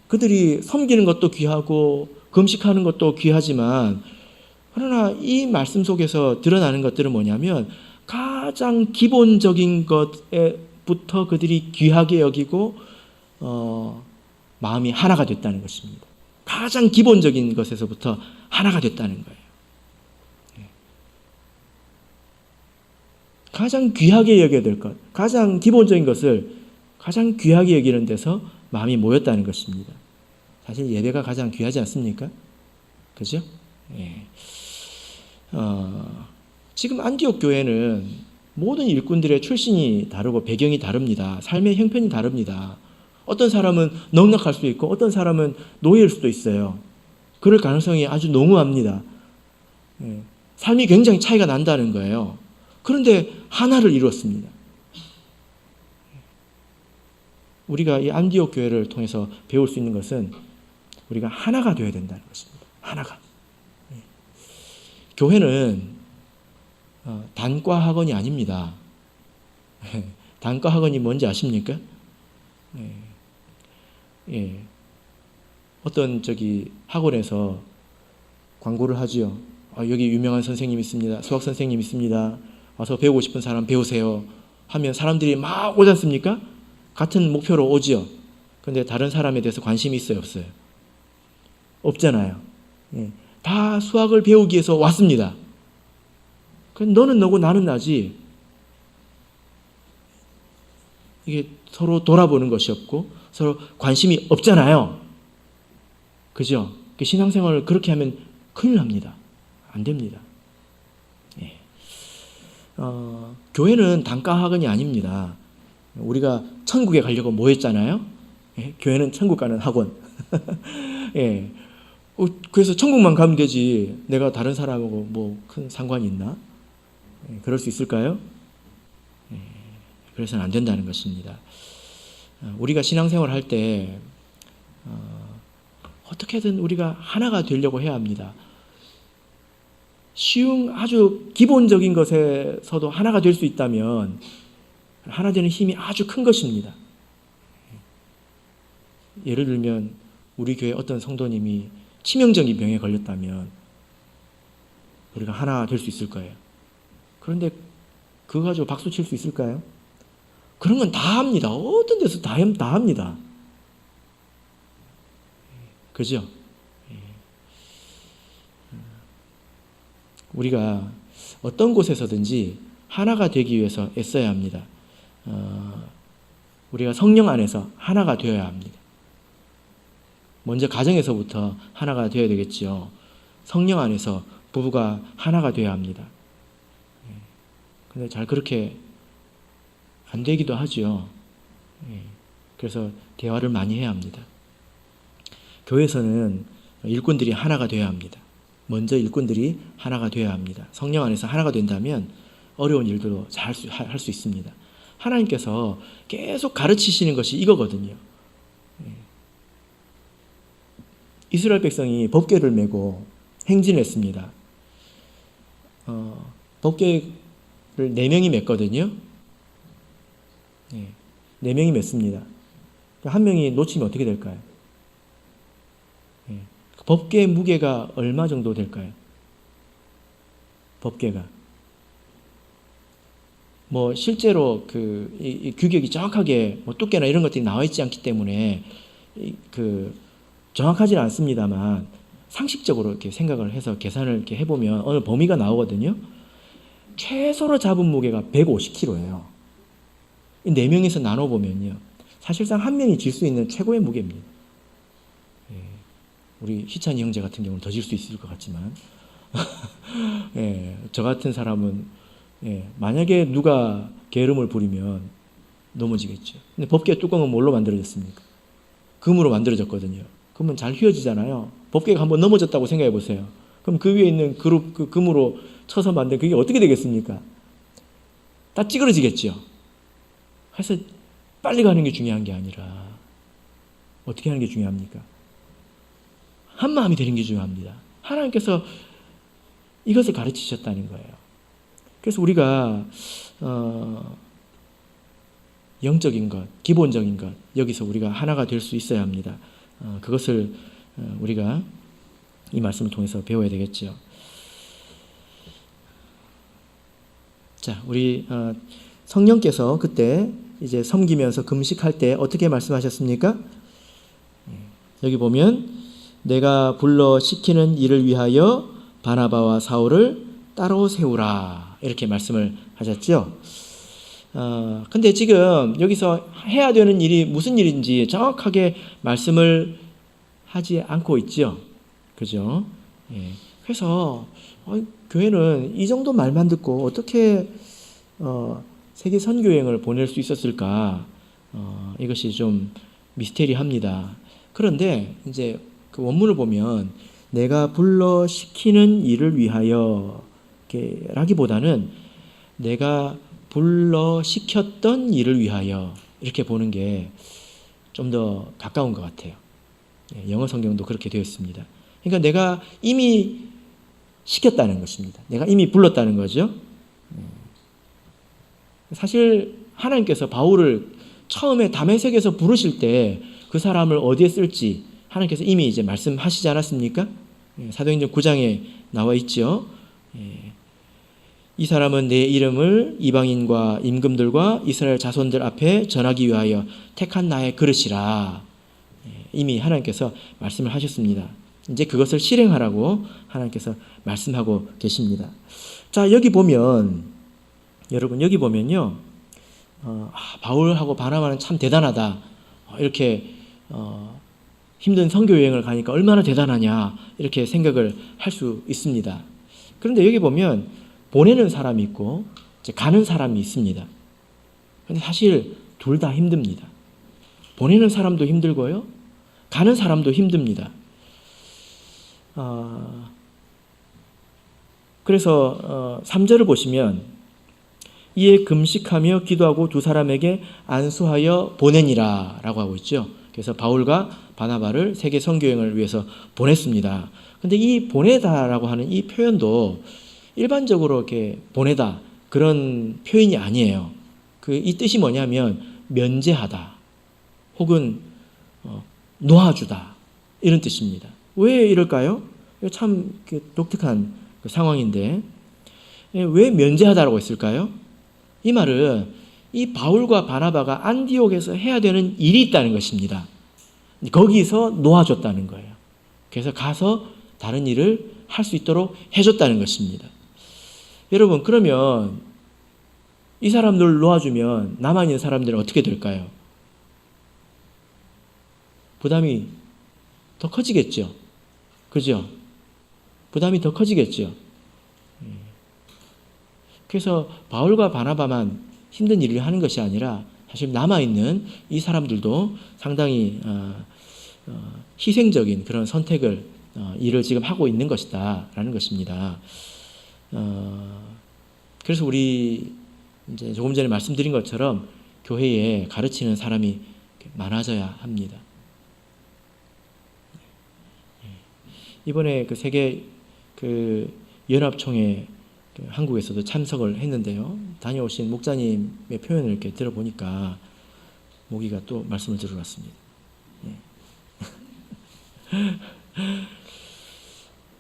그들이 섬기는 것도 귀하고 금식하는 것도 귀하지만, 그러나 이 말씀 속에서 드러나는 것들은 뭐냐면 가장 기본적인 것부터 그들이 귀하게 여기고 마음이 하나가 됐다는 것입니다. 가장 기본적인 것에서부터 하나가 됐다는 거예요. 가장 귀하게 여겨야 될 것, 가장 기본적인 것을 가장 귀하게 여기는 데서 마음이 모였다는 것입니다. 사실 예배가 가장 귀하지 않습니까? 그죠? 예. 지금 안디옥 교회는 모든 일꾼들의 출신이 다르고 배경이 다릅니다. 삶의 형편이 다릅니다. 어떤 사람은 넉넉할 수 있고 어떤 사람은 노예일 수도 있어요. 그럴 가능성이 아주 농후합니다. 예. 삶이 굉장히 차이가 난다는 거예요. 그런데 하나를 이루었습니다. 우리가 이 안디옥 교회를 통해서 배울 수 있는 것은 우리가 하나가 되어야 된다는 것입니다. 하나가. 교회는 단과 학원이 아닙니다. 단과 학원이 뭔지 아십니까? 어떤 학원에서 광고를 하지요. 여기 유명한 선생님 있습니다. 수학 선생님 있습니다. 와서 배우고 싶은 사람 배우세요. 하면 사람들이 막 오지 않습니까? 같은 목표로 오지요. 그런데 다른 사람에 대해서 관심이 있어요, 없어요? 없잖아요. 다 수학을 배우기 위해서 왔습니다. 너는 너고 나는 나지. 이게 서로 돌아보는 것이 없고 서로 관심이 없잖아요. 그죠? 신앙생활을 그렇게 하면 큰일 납니다. 안 됩니다. 교회는 단과학원이 아닙니다. 우리가 천국에 가려고 뭐 했잖아요? 교회는 천국 가는 학원. 그래서 천국만 가면 되지 내가 다른 사람하고 뭐 큰 상관이 있나? 그럴 수 있을까요? 그래서는 안 된다는 것입니다. 우리가 신앙생활을 할 때 어떻게든 우리가 하나가 되려고 해야 합니다. 쉬운 아주 기본적인 것에서도 하나가 될 수 있다면 하나 되는 힘이 아주 큰 것입니다. 예를 들면 우리 교회 어떤 성도님이 치명적인 병에 걸렸다면 우리가 하나 될 수 있을 거예요. 그런데 그거 가지고 박수 칠 수 있을까요? 그런 건 다 합니다. 어떤 데서 다 합니다. 그죠? 우리가 어떤 곳에서든지 하나가 되기 위해서 애써야 합니다. 우리가 성령 안에서 하나가 되어야 합니다. 먼저 가정에서부터 하나가 되어야 되겠지요. 성령 안에서 부부가 하나가 되어야 합니다. 근데 잘 그렇게 안 되기도 하죠. 그래서 대화를 많이 해야 합니다. 교회에서는 일꾼들이 하나가 되어야 합니다. 먼저 일꾼들이 하나가 되어야 합니다. 성령 안에서 하나가 된다면 어려운 일도 잘 할 수 있습니다. 하나님께서 계속 가르치시는 것이 이거거든요. 이스라엘 백성이 법궤를 메고 행진을 했습니다. 법궤를 4명이 맸거든요. 네, 4명이 맸습니다. 한 명이 놓치면 어떻게 될까요? 네, 법궤의 무게가 얼마 정도 될까요? 법궤가. 뭐 실제로 이 규격이 정확하게 뭐 두께나 이런 것들이 나와 있지 않기 때문에 정확하지는 않습니다만 상식적으로 이렇게 생각을 해서 계산을 이렇게 해보면 어느 범위가 나오거든요. 최소로 잡은 무게가 150kg예요. 4명이서 나눠보면요. 사실상 한 명이 질 수 있는 최고의 무게입니다. 예, 우리 희찬이 형제 같은 경우는 더 질 수 있을 것 같지만 예, 저 같은 사람은 만약에 누가 게으름을 부리면 넘어지겠죠. 근데 법궤 뚜껑은 뭘로 만들어졌습니까? 금으로 만들어졌거든요. 그러면 잘 휘어지잖아요. 법궤가 한번 넘어졌다고 생각해 보세요. 그럼 그 위에 있는 그 금으로 쳐서 만든 그게 어떻게 되겠습니까? 다 찌그러지겠죠. 그래서 빨리 가는 게 중요한 게 아니라 어떻게 하는 게 중요합니까? 한 마음이 되는 게 중요합니다. 하나님께서 이것을 가르치셨다는 거예요. 그래서 우리가 영적인 것, 기본적인 것, 여기서 우리가 하나가 될 수 있어야 합니다. 그것을 우리가 이 말씀을 통해서 배워야 되겠죠. 자, 우리 성령께서 그때 이제 섬기면서 금식할 때 어떻게 말씀하셨습니까? 여기 보면 내가 불러 시키는 일을 위하여 바나바와 사울을 따로 세우라 이렇게 말씀을 하셨죠. 근데 지금 여기서 해야 되는 일이 무슨 일인지 정확하게 말씀을 하지 않고 있죠. 그죠? 예. 그래서 교회는 이 정도 말만 듣고 어떻게 세계 선교 여행을 보낼 수 있었을까? 이것이 좀 미스테리합니다. 그런데 이제 그 원문을 보면 내가 불러 시키는 일을 위하여 라기보다는 내가 불러 시켰던 일을 위하여 이렇게 보는 게 좀 더 가까운 것 같아요. 영어 성경도 그렇게 되어 있습니다. 그러니까 내가 이미 시켰다는 것입니다. 내가 이미 불렀다는 거죠. 사실 하나님께서 바울을 처음에 다메섹에서 부르실 때 그 사람을 어디에 쓸지 하나님께서 이미 이제 말씀하시지 않았습니까? 사도행전 9장에 나와 있죠. 이 사람은 내 이름을 이방인과 임금들과 이스라엘 자손들 앞에 전하기 위하여 택한 나의 그릇이라. 이미 하나님께서 말씀을 하셨습니다. 이제 그것을 실행하라고 하나님께서 말씀하고 계십니다. 자, 여기 보면 여러분 여기 보면요. 바울하고 바나바는 참 대단하다. 이렇게 힘든 선교 여행을 가니까 얼마나 대단하냐 이렇게 생각을 할 수 있습니다. 그런데 여기 보면 보내는 사람이 있고 이제 가는 사람이 있습니다. 그런데 사실 둘 다 힘듭니다. 보내는 사람도 힘들고요. 가는 사람도 힘듭니다. 그래서 3절을 보시면 이에 금식하며 기도하고 두 사람에게 안수하여 보내니라 라고 하고 있죠. 그래서 바울과 바나바를 세계 선교여행을 위해서 보냈습니다. 근데 이 보내다라고 하는 이 표현도 일반적으로 이렇게 보내다 그런 표현이 아니에요. 이 뜻이 뭐냐면 면제하다 혹은 놓아주다 이런 뜻입니다. 왜 이럴까요? 참 독특한 상황인데 왜 면제하다라고 했을까요? 이 말은 이 바울과 바나바가 안디옥에서 해야 되는 일이 있다는 것입니다. 거기서 놓아줬다는 거예요. 그래서 가서 다른 일을 할 수 있도록 해줬다는 것입니다. 여러분 그러면 이 사람들을 놓아주면 남아있는 사람들은 어떻게 될까요? 부담이 더 커지겠죠. 그죠? 부담이 더 커지겠죠. 그래서 바울과 바나바만 힘든 일을 하는 것이 아니라 사실 남아있는 이 사람들도 상당히 희생적인 그런 선택을 일을 지금 하고 있는 것이다 라는 것입니다. 그래서 우리 이제 조금 전에 말씀드린 것처럼 교회에 가르치는 사람이 많아져야 합니다. 이번에 그 세계 그 연합총회 한국에서도 참석을 했는데요. 다녀오신 목사님의 표현을 이렇게 들어보니까 모기가 또 말씀을 들어놨습니다.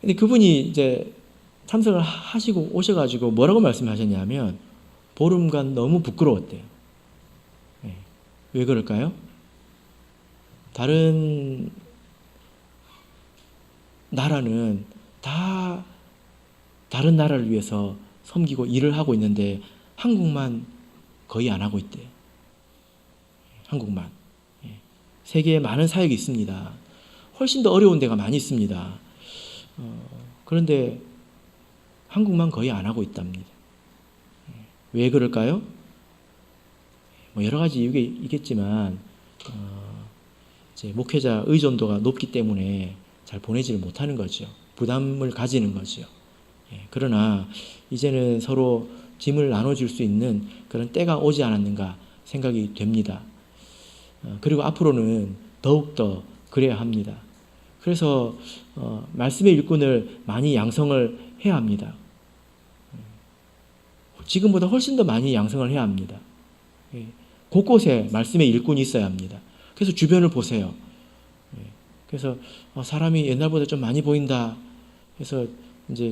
근데 그분이 이제 참석을 하시고 오셔가지고 뭐라고 말씀하셨냐면 보름간 너무 부끄러웠대요. 왜 그럴까요? 다른 나라는 다 다른 나라를 위해서 섬기고 일을 하고 있는데 한국만 거의 안 하고 있대요. 한국만. 세계에 많은 사역이 있습니다. 훨씬 더 어려운 데가 많이 있습니다. 그런데 한국만 거의 안 하고 있답니다. 왜 그럴까요? 뭐 여러 가지 이유가 있겠지만 이제 목회자 의존도가 높기 때문에 잘 보내지를 못하는 거죠. 부담을 가지는 거죠. 그러나 이제는 서로 짐을 나눠줄 수 있는 그런 때가 오지 않았는가 생각이 됩니다. 그리고 앞으로는 더욱더 그래야 합니다. 그래서 말씀의 일꾼을 많이 양성을 해야 합니다. 지금보다 훨씬 더 많이 양성을 해야 합니다. 곳곳에 말씀의 일꾼이 있어야 합니다. 그래서 주변을 보세요. 그래서 사람이 옛날보다 좀 많이 보인다 해서 이제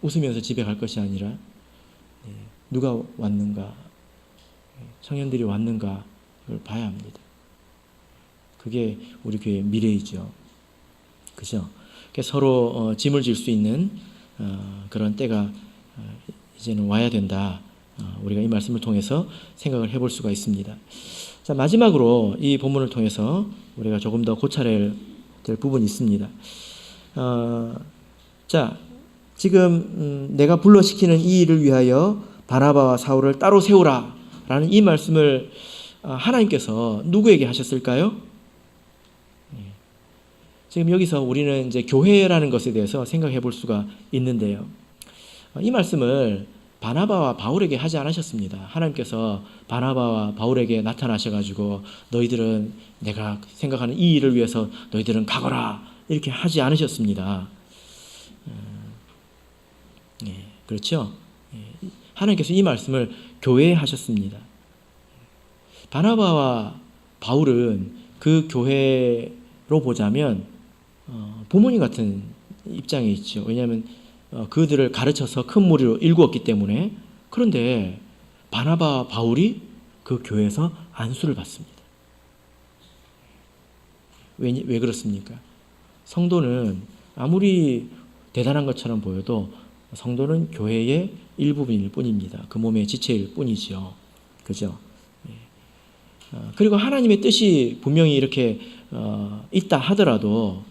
웃으면서 집에 갈 것이 아니라 누가 왔는가, 청년들이 왔는가 이걸 봐야 합니다. 그게 우리 교회의 미래이죠. 그죠? 서로 짐을 질 수 있는 그런 때가 이제는 와야 된다. 우리가 이 말씀을 통해서 생각을 해볼 수가 있습니다. 자, 마지막으로 이 본문을 통해서 우리가 조금 더 고찰해야 될 부분이 있습니다. 자, 지금 내가 불러시키는 이 일을 위하여 바나바와 사울을 따로 세우라 라는 이 말씀을 하나님께서 누구에게 하셨을까요? 지금 여기서 우리는 이제 교회라는 것에 대해서 생각해 볼 수가 있는데요. 이 말씀을 바나바와 바울에게 하지 않으셨습니다. 하나님께서 바나바와 바울에게 나타나셔가지고 너희들은 내가 생각하는 이 일을 위해서 너희들은 가거라 이렇게 하지 않으셨습니다. 그렇죠? 하나님께서 이 말씀을 교회에 하셨습니다. 바나바와 바울은 그 교회로 보자면 부모님 같은 입장에 있죠. 왜냐하면 그들을 가르쳐서 큰 무리로 일구었기 때문에. 그런데 바나바와 바울이 그 교회에서 안수를 받습니다. 왜 그렇습니까? 성도는 아무리 대단한 것처럼 보여도 성도는 교회의 일부분일 뿐입니다. 그 몸의 지체일 뿐이죠. 그죠? 그리고 하나님의 뜻이 분명히 이렇게 있다 하더라도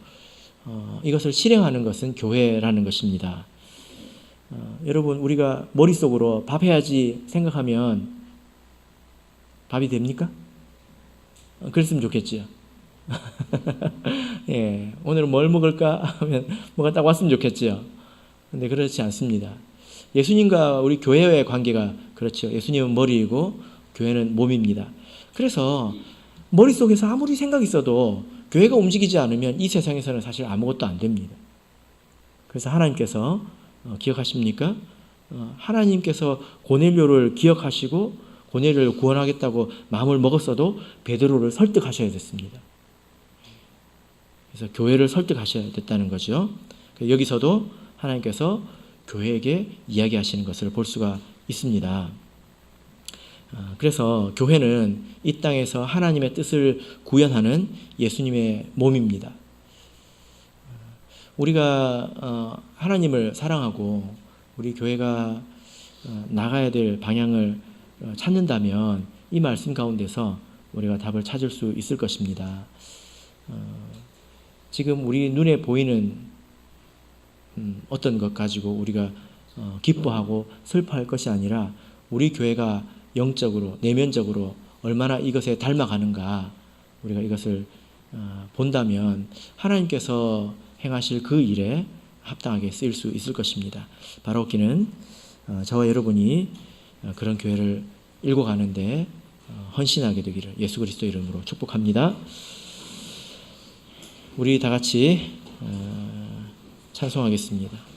이것을 실행하는 것은 교회라는 것입니다. 여러분, 우리가 머릿속으로 밥 해야지 생각하면 밥이 됩니까? 그랬으면 좋겠지요. 예, 오늘은 뭘 먹을까 하면 뭐가 딱 왔으면 좋겠지요. 근데 그렇지 않습니다. 예수님과 우리 교회의 관계가 그렇죠. 예수님은 머리이고 교회는 몸입니다. 그래서 머릿속에서 아무리 생각이 있어도 교회가 움직이지 않으면 이 세상에서는 사실 아무것도 안 됩니다. 그래서 하나님께서 기억하십니까? 하나님께서 고넬료를 기억하시고 고넬료를 구원하겠다고 마음을 먹었어도 베드로를 설득하셔야 됐습니다. 그래서 교회를 설득하셔야 됐다는 거죠. 여기서도 하나님께서 교회에게 이야기하시는 것을 볼 수가 있습니다. 그래서 교회는 이 땅에서 하나님의 뜻을 구현하는 예수님의 몸입니다. 우리가 하나님을 사랑하고 우리 교회가 나가야 될 방향을 찾는다면 이 말씀 가운데서 우리가 답을 찾을 수 있을 것입니다. 지금 우리 눈에 보이는 어떤 것 가지고 우리가 기뻐하고 슬퍼할 것이 아니라 우리 교회가 영적으로 내면적으로 얼마나 이것에 닮아가는가 우리가 이것을 본다면 하나님께서 행하실 그 일에 합당하게 쓰일 수 있을 것입니다. 바라옵기는 저와 여러분이 그런 교회를 일궈가는데 헌신하게 되기를 예수 그리스도 이름으로 축복합니다. 우리 다 같이 찬송하겠습니다.